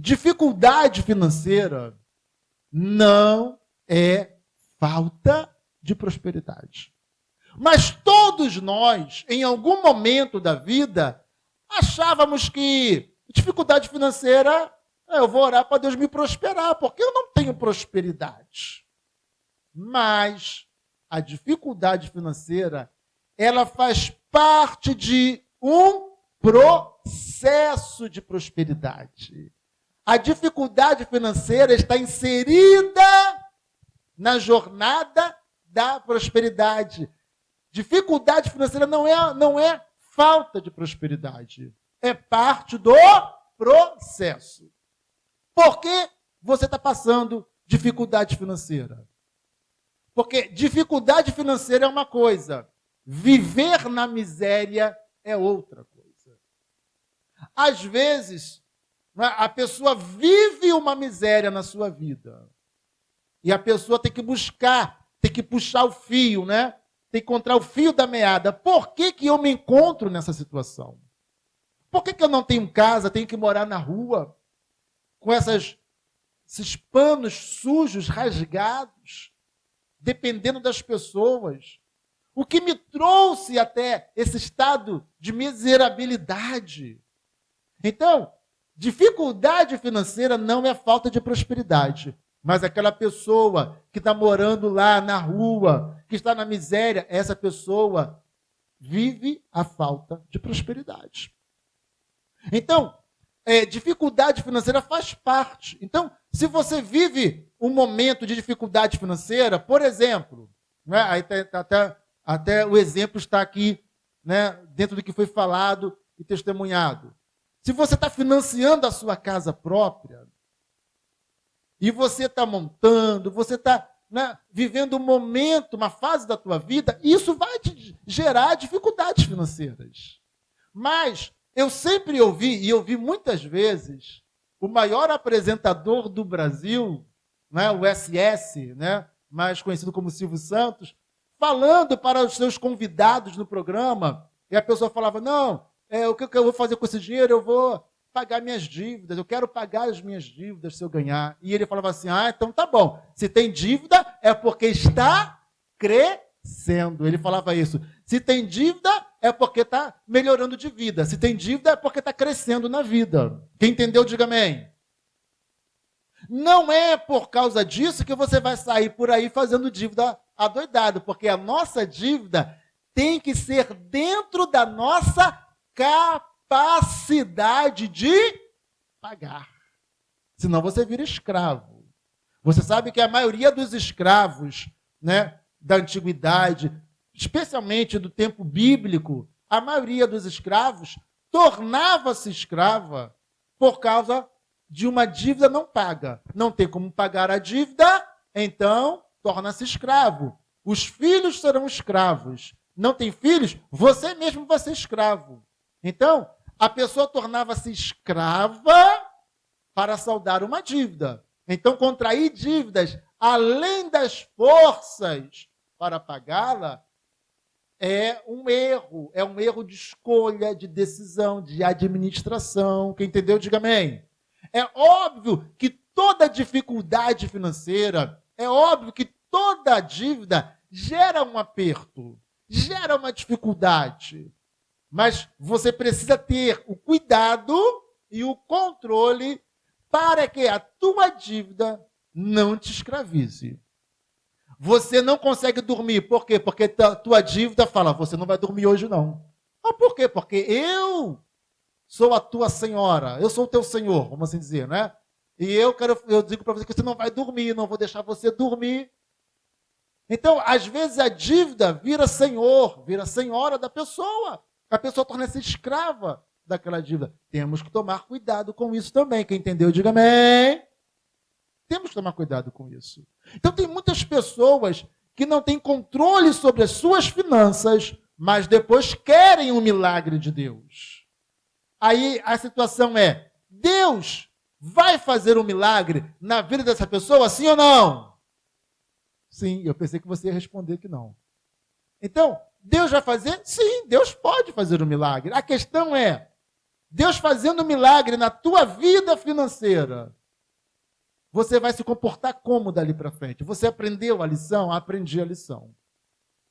Dificuldade financeira não é falta de prosperidade. Mas todos nós, em algum momento da vida, achávamos que dificuldade financeira, eu vou orar para Deus me prosperar, porque eu não tenho prosperidade. Mas a dificuldade financeira, ela faz parte de um processo de prosperidade. A dificuldade financeira está inserida na jornada da prosperidade. Dificuldade financeira não é falta de prosperidade. É parte do processo. Por que você está passando dificuldade financeira? Porque dificuldade financeira é uma coisa, viver na miséria é outra coisa. Às vezes, a pessoa vive uma miséria na sua vida. E a pessoa tem que buscar, tem que puxar o fio, né? Tem que encontrar o fio da meada. Por que eu me encontro nessa situação? Por que eu não tenho casa, tenho que morar na rua, com esses panos sujos, rasgados, dependendo das pessoas? O que me trouxe até esse estado de miserabilidade? Então, dificuldade financeira não é falta de prosperidade. Mas aquela pessoa que está morando lá na rua, que está na miséria, essa pessoa vive a falta de prosperidade. Então, dificuldade financeira faz parte. Então, se você vive um momento de dificuldade financeira, por exemplo, né, aí até o exemplo está aqui, né, dentro do que foi falado e testemunhado. Se você está financiando a sua casa própria, e você está montando, você está, né, vivendo um momento, uma fase da tua vida, isso vai te gerar dificuldades financeiras. Mas eu sempre ouvi, e ouvi muitas vezes, o maior apresentador do Brasil, né, o SS, né, mais conhecido como Silvio Santos, falando para os seus convidados no programa, e a pessoa falava, não, o que eu vou fazer com esse dinheiro? Eu vou pagar minhas dívidas, eu quero pagar as minhas dívidas se eu ganhar. E ele falava assim, então tá bom, se tem dívida é porque está crescendo. Ele falava isso. Se tem dívida é porque está melhorando de vida. Se tem dívida é porque está crescendo na vida. Quem entendeu, diga amém. Não é por causa disso que você vai sair por aí fazendo dívida adoidado, porque a nossa dívida tem que ser dentro da nossa capacidade de pagar. Senão você vira escravo. Você sabe que a maioria dos escravos, né, da antiguidade, especialmente do tempo bíblico, a maioria dos escravos tornava-se escrava por causa de uma dívida não paga. Não tem como pagar a dívida, então torna-se escravo. Os filhos serão escravos. Não tem filhos? Você mesmo vai ser escravo. Então, a pessoa tornava-se escrava para saldar uma dívida. Então, contrair dívidas além das forças para pagá-la é um erro de escolha, de decisão, de administração. Quem entendeu, diga amém. É óbvio que toda dificuldade financeira, é óbvio que toda dívida gera um aperto, gera uma dificuldade. Mas você precisa ter o cuidado e o controle para que a tua dívida não te escravize. Você não consegue dormir. Por quê? Porque a tua dívida fala, você não vai dormir hoje não. Ah, por quê? Porque eu sou a tua senhora, eu sou o teu senhor, vamos assim dizer, né? E eu digo para você que você não vai dormir, não vou deixar você dormir. Então, às vezes a dívida vira senhor, vira senhora da pessoa. A pessoa torna-se escrava daquela dívida. Temos que tomar cuidado com isso também. Quem entendeu, diga amém. Temos que tomar cuidado com isso. Então, tem muitas pessoas que não têm controle sobre as suas finanças, mas depois querem um milagre de Deus. Aí a situação é, Deus vai fazer um milagre na vida dessa pessoa, sim ou não? Sim, eu pensei que você ia responder que não. Então, Deus vai fazer? Sim, Deus pode fazer um milagre. A questão é, Deus fazendo milagre na tua vida financeira, você vai se comportar como dali para frente? Você aprendeu a lição? Aprendi a lição.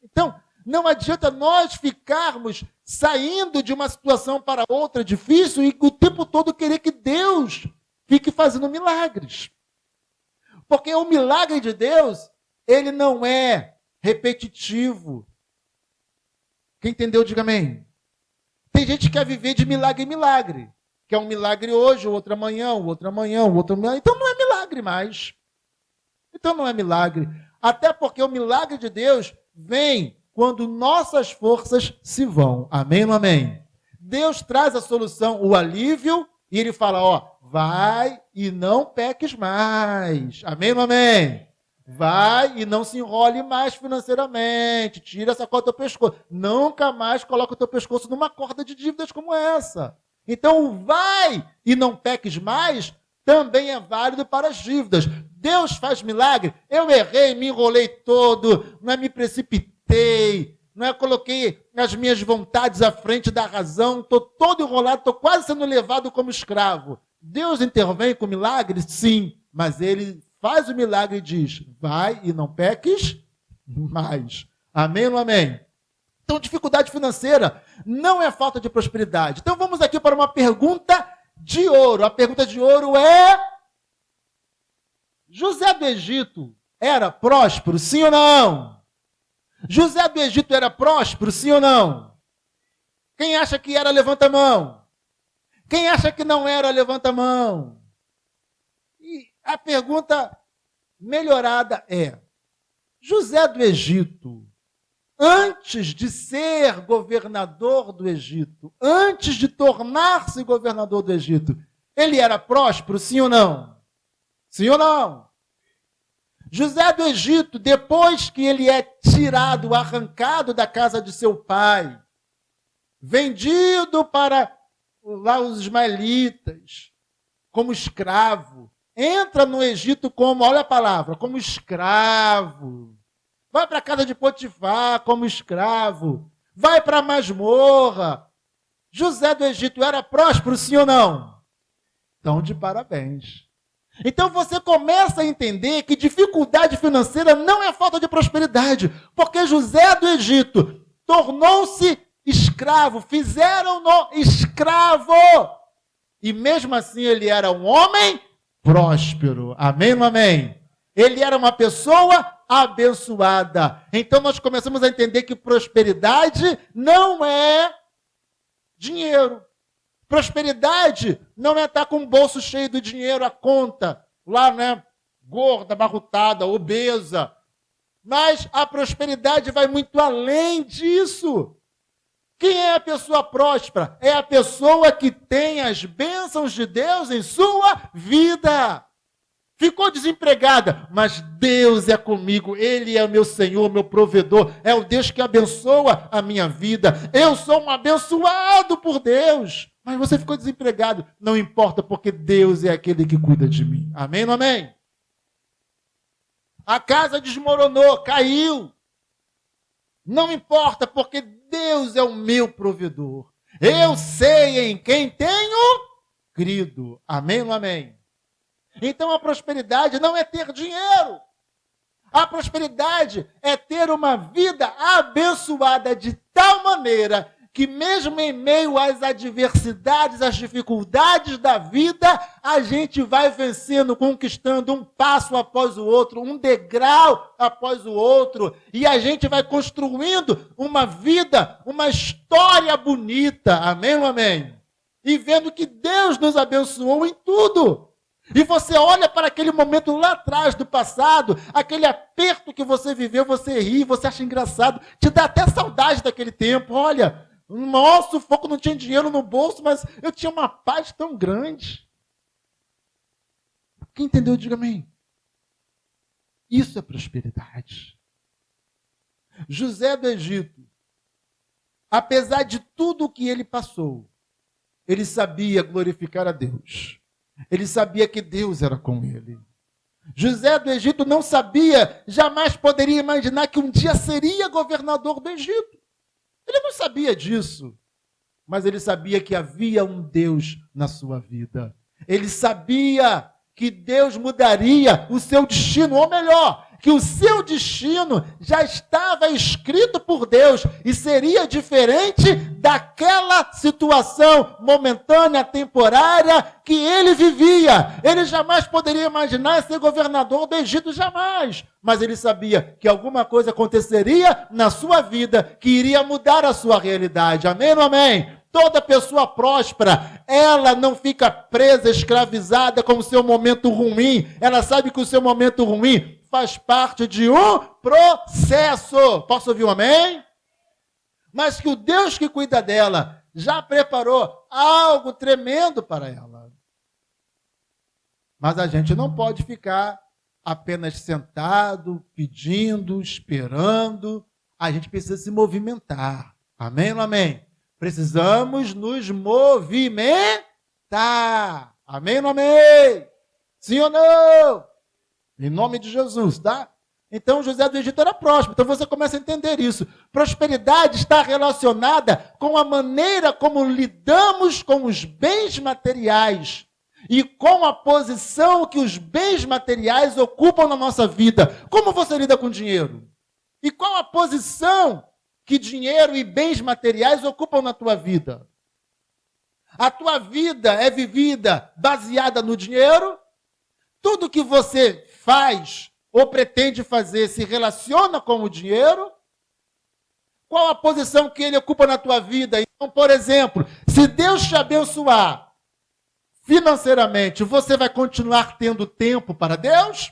Então, não adianta nós ficarmos saindo de uma situação para outra difícil e o tempo todo querer que Deus fique fazendo milagres. Porque o milagre de Deus, ele não é repetitivo. Quem entendeu, diga amém. Tem gente que quer viver de milagre em milagre. Quer um milagre hoje, o outro amanhã, o outro amanhã, o outro amanhã. Então não é milagre mais. Então não é milagre. Até porque o milagre de Deus vem quando nossas forças se vão. Amém ou amém? Deus traz a solução, o alívio, e ele fala, ó, vai e não peques mais. Amém ou amém? Vai e não se enrole mais financeiramente. Tira essa corda do teu pescoço. Nunca mais coloca o teu pescoço numa corda de dívidas como essa. Então, o vai e não peques mais também é válido para as dívidas. Deus faz milagre. Eu errei, me enrolei todo, não é me precipitei, não é coloquei as minhas vontades à frente da razão, estou todo enrolado, estou quase sendo levado como escravo. Deus intervém com milagre? Sim, mas ele faz o milagre e diz, vai e não peques mais. Amém ou não amém? Então, dificuldade financeira não é falta de prosperidade. Então, vamos aqui para uma pergunta de ouro. A pergunta de ouro é, José do Egito era próspero, sim ou não? José do Egito era próspero, sim ou não? Quem acha que era, levanta a mão. Quem acha que não era, levanta a mão. E a pergunta melhorada é, José do Egito, antes de ser governador do Egito, antes de tornar-se governador do Egito, ele era próspero, sim ou não? Sim ou não? José do Egito, depois que ele é tirado, arrancado da casa de seu pai, vendido para lá os ismaelitas, como escravo, entra no Egito como, olha a palavra, como escravo. Vai para a casa de Potifar como escravo. Vai para a masmorra. José do Egito era próspero, sim ou não? Então, de parabéns. Então, você começa a entender que dificuldade financeira não é falta de prosperidade. Porque José do Egito tornou-se escravo. Fizeram-no escravo. E mesmo assim, ele era um homem próspero. Amém ou amém? Ele era uma pessoa abençoada. Então nós começamos a entender que prosperidade não é dinheiro. Prosperidade não é estar com o bolso cheio de dinheiro, a conta, lá, né, gorda, abarrotada, obesa. Mas a prosperidade vai muito além disso. Quem é a pessoa próspera? É a pessoa que tem as bênçãos de Deus em sua vida. Ficou desempregada, mas Deus é comigo, Ele é o meu Senhor, meu provedor, é o Deus que abençoa a minha vida. Eu sou um abençoado por Deus, mas você ficou desempregado, não importa, porque Deus é aquele que cuida de mim. Amém ou não amém? A casa desmoronou, caiu. Não importa, porque Deus é o meu provedor. Eu sei em quem tenho crido. Amém ou não amém? Então a prosperidade não é ter dinheiro. A prosperidade é ter uma vida abençoada de tal maneira que mesmo em meio às adversidades, às dificuldades da vida, a gente vai vencendo, conquistando um passo após o outro, um degrau após o outro, e a gente vai construindo uma vida, uma história bonita. Amém ou amém? E vendo que Deus nos abençoou em tudo. E você olha para aquele momento lá atrás do passado, aquele aperto que você viveu, você ri, você acha engraçado, te dá até saudade daquele tempo. Olha, nossa, o foco não tinha dinheiro no bolso, mas eu tinha uma paz tão grande. Quem entendeu, diga amém. Isso é prosperidade. José do Egito, apesar de tudo o que ele passou, ele sabia glorificar a Deus. Ele sabia que Deus era com ele. José do Egito não sabia, jamais poderia imaginar que um dia seria governador do Egito. Ele não sabia disso. mas ele sabia que havia um Deus na sua vida. Ele sabia que Deus mudaria o seu destino, ou melhor, que o seu destino já estava escrito por Deus e seria diferente daquela situação momentânea, temporária que ele vivia. Ele jamais poderia imaginar ser governador do Egito, jamais. Mas ele sabia que alguma coisa aconteceria na sua vida que iria mudar a sua realidade. Amém ou amém? Toda pessoa próspera, ela não fica presa, escravizada com o seu momento ruim. Ela sabe que o seu momento ruim faz parte de um processo. Posso ouvir um amém? Mas que o Deus que cuida dela já preparou algo tremendo para ela. Mas a gente não pode ficar apenas sentado, pedindo, esperando. A gente precisa se movimentar. Amém ou não amém? Precisamos nos movimentar. Amém ou não amém? Sim ou não? Em nome de Jesus, tá? Então, José do Egito era próspero. Então, você começa a entender isso. Prosperidade está relacionada com a maneira como lidamos com os bens materiais e com a posição que os bens materiais ocupam na nossa vida. Como você lida com dinheiro? E qual a posição que dinheiro e bens materiais ocupam na tua vida? A tua vida é vivida baseada no dinheiro? Tudo que você faz ou pretende fazer se relaciona com o dinheiro? Qual a posição que ele ocupa na tua vida? Então, por exemplo, se Deus te abençoar financeiramente, você vai continuar tendo tempo para Deus?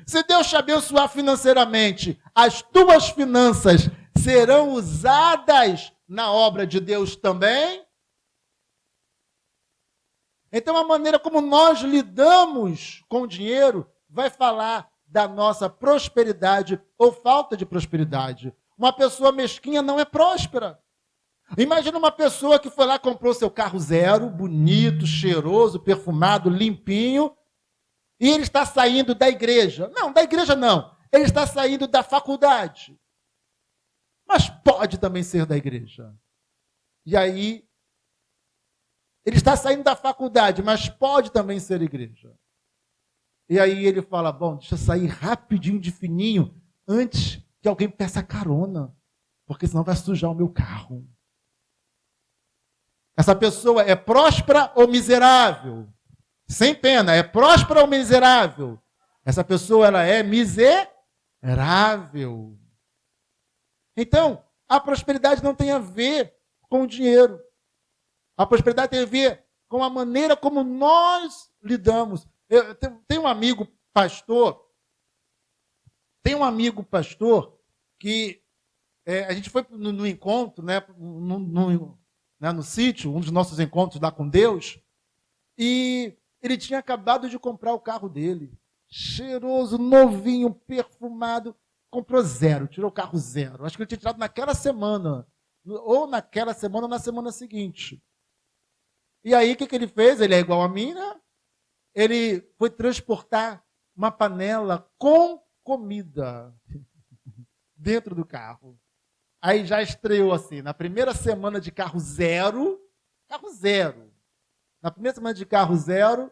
Se Deus te abençoar financeiramente, as tuas finanças serão usadas na obra de Deus também? Então, a maneira como nós lidamos com o dinheiro vai falar da nossa prosperidade ou falta de prosperidade. Uma pessoa mesquinha não é próspera. Imagina uma pessoa que foi lá e comprou seu carro zero, bonito, cheiroso, perfumado, limpinho, e ele está saindo da igreja. Não, da igreja não. Ele está saindo da faculdade. Mas pode também ser da igreja. E aí, ele está saindo da faculdade, mas pode também ser igreja. E aí ele fala, bom, deixa eu sair rapidinho de fininho, antes que alguém peça carona, porque senão vai sujar o meu carro. Essa pessoa é próspera ou miserável? Sem pena, é próspera ou miserável? Essa pessoa, ela é miserável. Então, a prosperidade não tem a ver com o dinheiro. A prosperidade tem a ver com a maneira como nós lidamos. Eu tenho um amigo pastor, que a gente foi no encontro, né, no sítio, um dos nossos encontros lá com Deus, e ele tinha acabado de comprar o carro dele, cheiroso, novinho, perfumado, comprou zero, tirou o carro zero. Acho que ele tinha tirado naquela semana, ou naquela semana ou na semana seguinte. E aí, o que ele fez? Ele é igual a mim, né? Ele foi transportar uma panela com comida dentro do carro. Aí já estreou assim, na primeira semana de carro zero. Na primeira semana de carro zero,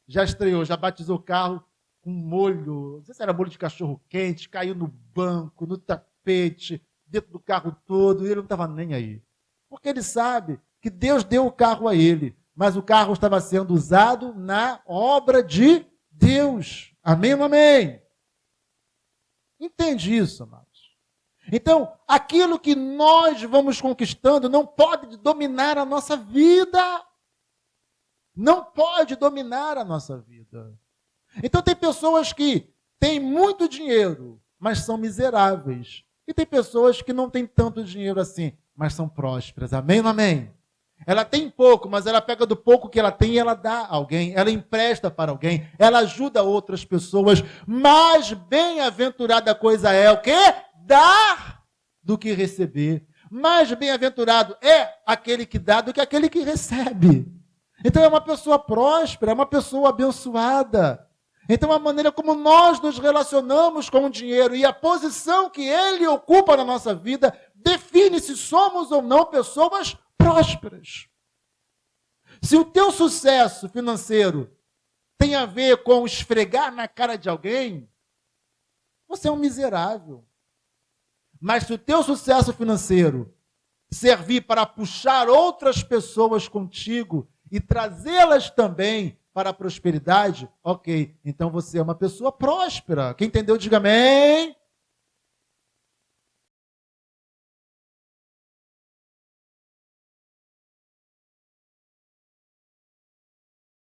já estreou, já batizou o carro com molho, não sei se era molho de cachorro quente, caiu no banco, no tapete, dentro do carro todo, e ele não estava nem aí. Porque ele sabe que Deus deu o carro a ele, mas o carro estava sendo usado na obra de Deus. Amém ou amém? Entende isso, amados? Então, aquilo que nós vamos conquistando não pode dominar a nossa vida. Não pode dominar a nossa vida. Então, tem pessoas que têm muito dinheiro, mas são miseráveis. E tem pessoas que não têm tanto dinheiro assim, mas são prósperas. Amém ou não amém? Ela tem pouco, mas ela pega do pouco que ela tem e ela dá a alguém. Ela empresta para alguém. Ela ajuda outras pessoas. Mais bem-aventurada coisa é o quê? Dar do que receber. Mais bem-aventurado é aquele que dá do que aquele que recebe. Então é uma pessoa próspera, é uma pessoa abençoada. Então a maneira como nós nos relacionamos com o dinheiro e a posição que ele ocupa na nossa vida define se somos ou não pessoas prósperas. Se o teu sucesso financeiro tem a ver com esfregar na cara de alguém, você é um miserável. Mas se o teu sucesso financeiro servir para puxar outras pessoas contigo e trazê-las também para a prosperidade, ok, então você é uma pessoa próspera. Quem entendeu, diga amém.